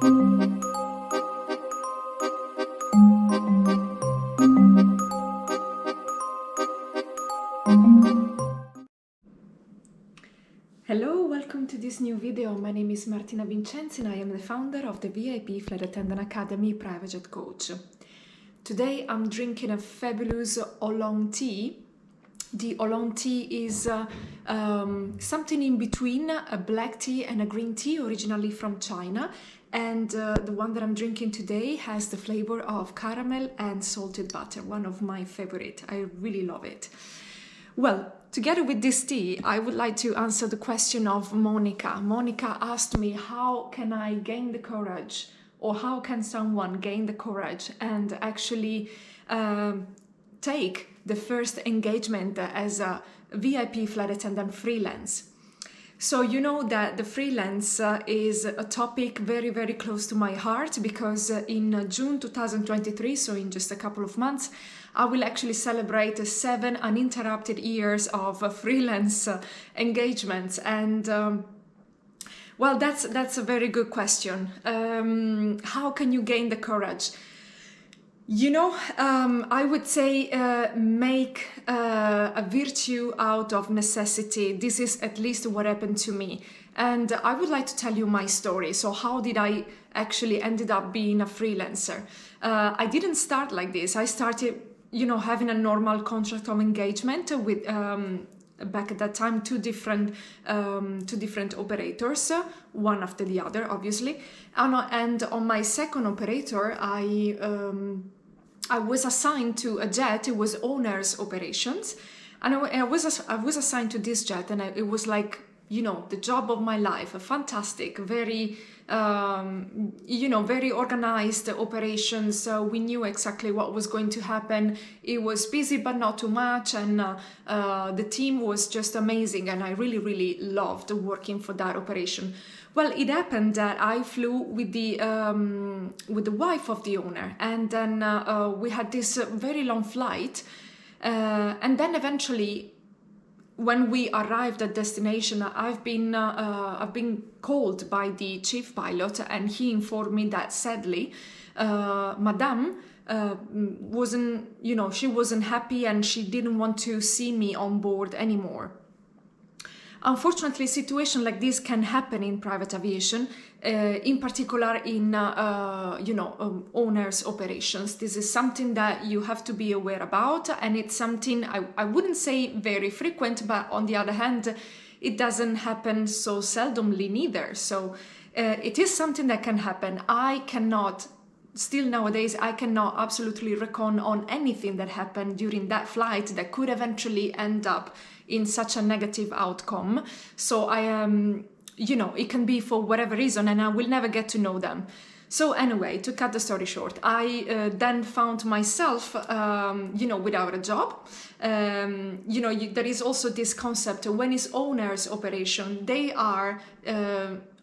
Hello, welcome to this new video. My name is Martina Vincenzi and I am the founder of the VIP Flight Attendant Academy Private Jet Coach. Today I'm drinking a fabulous oolong tea. The oolong tea is something in between a black tea and a green tea, originally from China. And the one that I'm drinking today has the flavor of caramel and salted butter, one of my favorite. I really love it. Well, together with this tea, I would like to answer the question of Monica. Monica asked me, how can I gain the courage, or how can someone gain the courage and actually take the first engagement as a VIP flight attendant freelance? So you know that the freelance is a topic very, very close to my heart, because in June 2023, so in just a couple of months, I will actually celebrate 7 uninterrupted years of freelance engagements. And well, that's a very good question. How can you gain the courage? You know, I would say make a virtue out of necessity. This is at least what happened to me. And I would like to tell you my story. So how did I actually ended up being a freelancer? I didn't start like this. I started, you know, having a normal contract of engagement with, back at that time, two different operators, one after the other, obviously. And on my second operator, I was assigned to a jet. It was owner's operations, and I was assigned to this jet, and it was like, you know, the job of my life. A fantastic, very you know, very organized operations. So we knew exactly what was going to happen. It was busy but not too much, and the team was just amazing, and I really loved working for that operation. Well, it happened that I flew with the wife of the owner, and then we had this very long flight, and then eventually, when we arrived at destination, I've been called by the chief pilot, and he informed me that sadly, Madame wasn't, you know, she wasn't happy, and she didn't want to see me on board anymore. Unfortunately, a situation like this can happen in private aviation, in particular in you know, owners' operations. This is something that you have to be aware about, and it's something I wouldn't say very frequent, but on the other hand, it doesn't happen so seldomly neither. So it is something that can happen. Still nowadays, I cannot absolutely reckon on anything that happened during that flight that could eventually end up in such a negative outcome. So I am, you know, it can be for whatever reason, and I will never get to know them. So anyway, to cut the story short, I then found myself, you know, without a job. You know, there is also this concept, when it's owner's operation, they are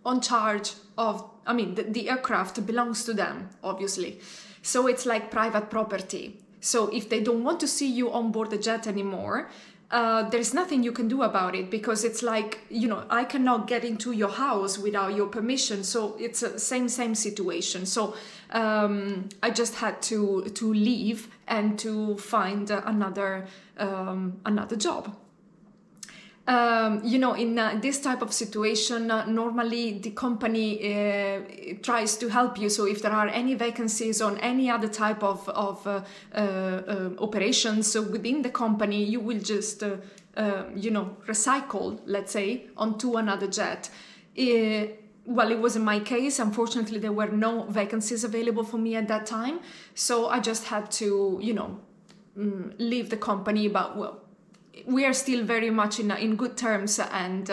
on charge of, I mean, the aircraft belongs to them, obviously. So it's like private property. So if they don't want to see you on board the jet anymore, there's nothing you can do about it, because it's like, you know, I cannot get into your house without your permission. So it's a same situation. So I just had to leave and to find another job. You know, in this type of situation, normally the company tries to help you. So if there are any vacancies on any other type of operations within the company, you will just, you know, recycle, let's say, onto another jet. Well, it wasn't my case. Unfortunately, there were no vacancies available for me at that time. So I just had to, you know, leave the company. But well, we are still very much in good terms, and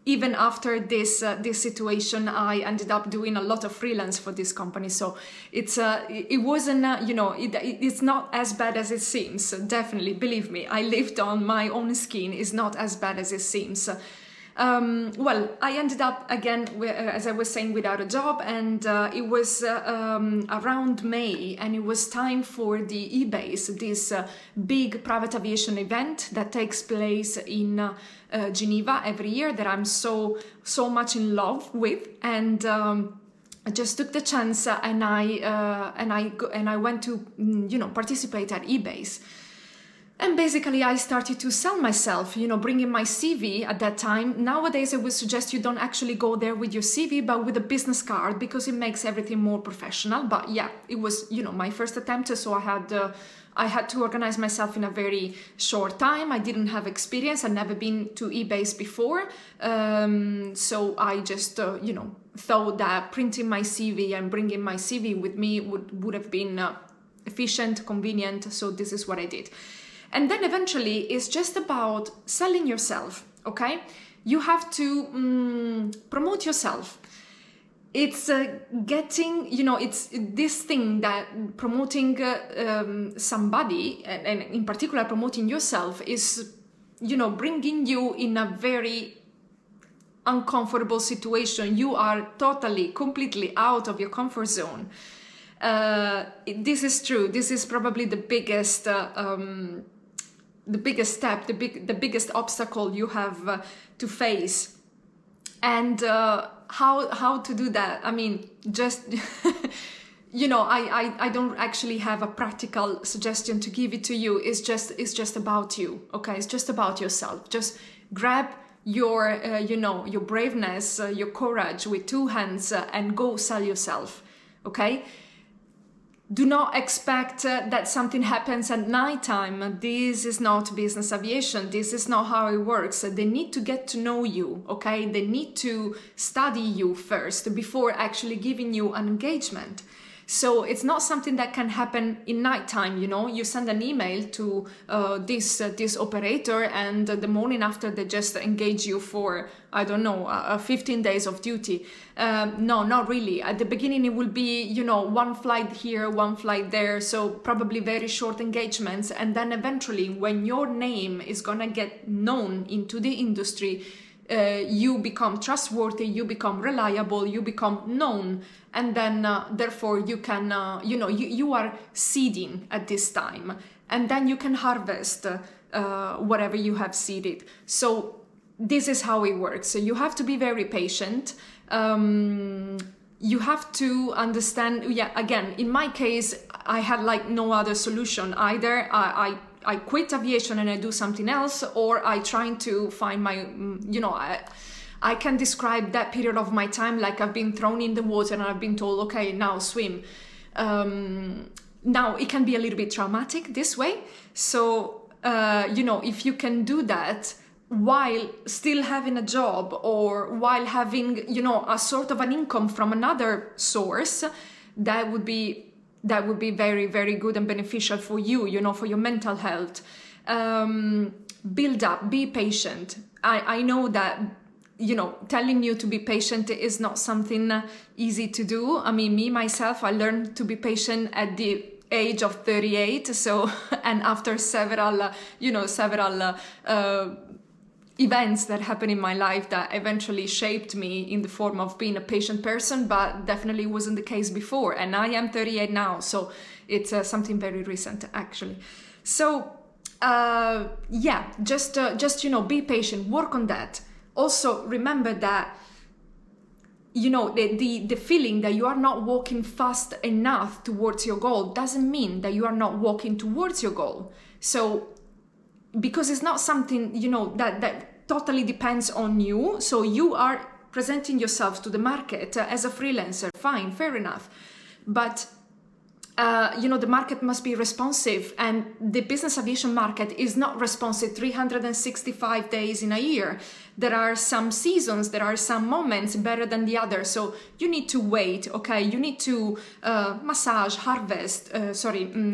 even after this situation, I ended up doing a lot of freelance for this company. So it wasn't you know, it's not as bad as it seems. Definitely, believe me, I lived on my own skin. It's not as bad as it seems. Well, I ended up again, as I was saying, without a job, and it was around May, and it was time for the eBase, this big private aviation event that takes place in Geneva every year, that I'm so much in love with, and I just took the chance, and I went to participate at eBase. And basically I started to sell myself, bringing my CV at that time. Nowadays I would suggest you don't actually go there with your CV, but with a business card, because it makes everything more professional. But yeah, it was, my first attempt, so I had to organize myself in a very short time. I didn't have experience. I'd never been to eBase before. So I just, thought that printing my CV and bringing my CV with me would have been efficient, convenient. So this is what I did. And then eventually it's just about selling yourself, okay? You have to promote yourself. It's getting, it's this thing that promoting somebody, and in particular promoting yourself, is, bringing you in a very uncomfortable situation. You are totally, completely out of your comfort zone. This is true. This is probably the biggest step, the biggest obstacle you have to face. And how to do that? I mean, just I don't actually have a practical suggestion to give it to you. It's just about you, okay? It's just about yourself. Just grab your your braveness, your courage with two hands, and go sell yourself, okay? Do not expect that something happens at nighttime. This is not business aviation. This is not how it works. They need to get to know you, okay? They need to study you first before actually giving you an engagement. So it's not something that can happen in nighttime, You send an email to this operator, and the morning after they just engage you for, 15 days of duty. No, not really. At the beginning it will be, one flight here, one flight there, so probably very short engagements. And then eventually, when your name is gonna get known into the industry, you become trustworthy, you become reliable, you become known, and then therefore you can, you are seeding at this time, and then you can harvest whatever you have seeded. So this is how it works. So you have to be very patient. You have to understand. Yeah, again, in my case, I had no other solution. Either I quit aviation and I do something else, or I trying to find my, I can describe that period of my time like I've been thrown in the water and I've been told, okay, now swim. Now it can be a little bit traumatic this way. So, if you can do that while still having a job, or while having, a sort of an income from another source, that would be very, very good and beneficial for you, for your mental health. Build up, be patient. I know that, telling you to be patient is not something easy to do. I mean, me, myself, I learned to be patient at the age of 38. So, and after several events that happened in my life that eventually shaped me in the form of being a patient person, but definitely wasn't the case before. And I am 38 now, so it's something very recent actually. So just be patient, work on that. Also remember that the feeling that you are not walking fast enough towards your goal doesn't mean that you are not walking towards your goal. So because it's not something, that totally depends on you. So you are presenting yourself to the market as a freelancer, fine, fair enough. But, the market must be responsive, and the business aviation market is not responsive 365 days in a year. There are some seasons, there are some moments better than the other. So you need to wait, okay? You need to massage, harvest,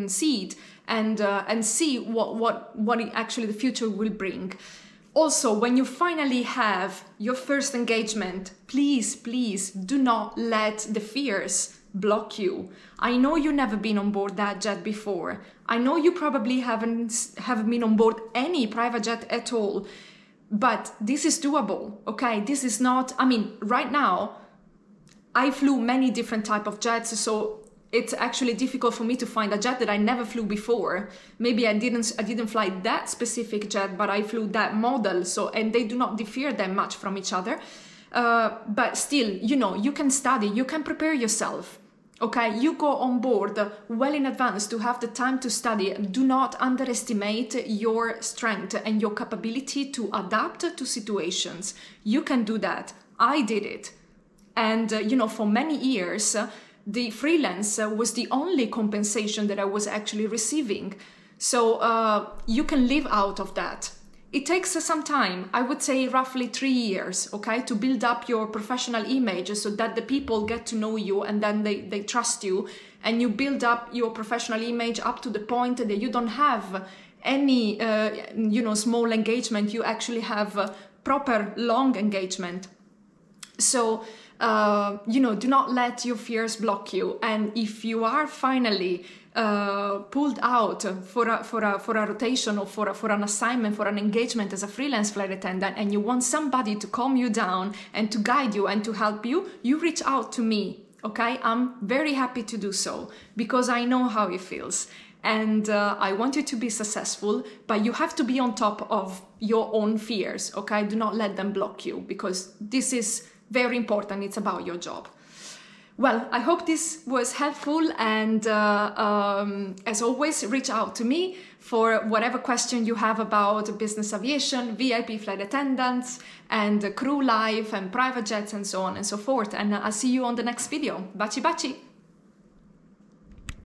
seed, and see what actually the future will bring. Also, when you finally have your first engagement, please do not let the fears block you. I know you've never been on board that jet before. I know you probably haven't been on board any private jet at all. but this is doable, okay? This is not, I mean, right now, I flew many different type of jets, so it's actually difficult for me to find a jet that I never flew before. Maybe I didn't fly that specific jet, but I flew that model, so, and they do not differ that much from each other. But still, you know, you can study, you can prepare yourself. Okay, you go on board well in advance to have the time to study. Do not underestimate your strength and your capability to adapt to situations. You can do that. I did it. And, you know, for many years, the freelance was the only compensation that I was actually receiving. So you can live out of that. It takes some time, I would say roughly 3 years, okay, to build up your professional image so that the people get to know you and then they trust you, and you build up your professional image up to the point that you don't have any, you know, small engagement. You actually have proper long engagement. So, you know, do not let your fears block you. And if you are finally pulled out for a rotation or for an assignment, for an engagement as a freelance flight attendant, and you want somebody to calm you down and to guide you and to help you, you reach out to me, okay? I'm very happy to do so because I know how it feels. And I want you to be successful, but you have to be on top of your own fears, okay? Do not let them block you, because this is very important. It's about your job. Well, I hope this was helpful, and as always, reach out to me for whatever question you have about business aviation, VIP flight attendants, and crew life, and private jets, and so on and so forth. And I'll see you on the next video. Baci baci!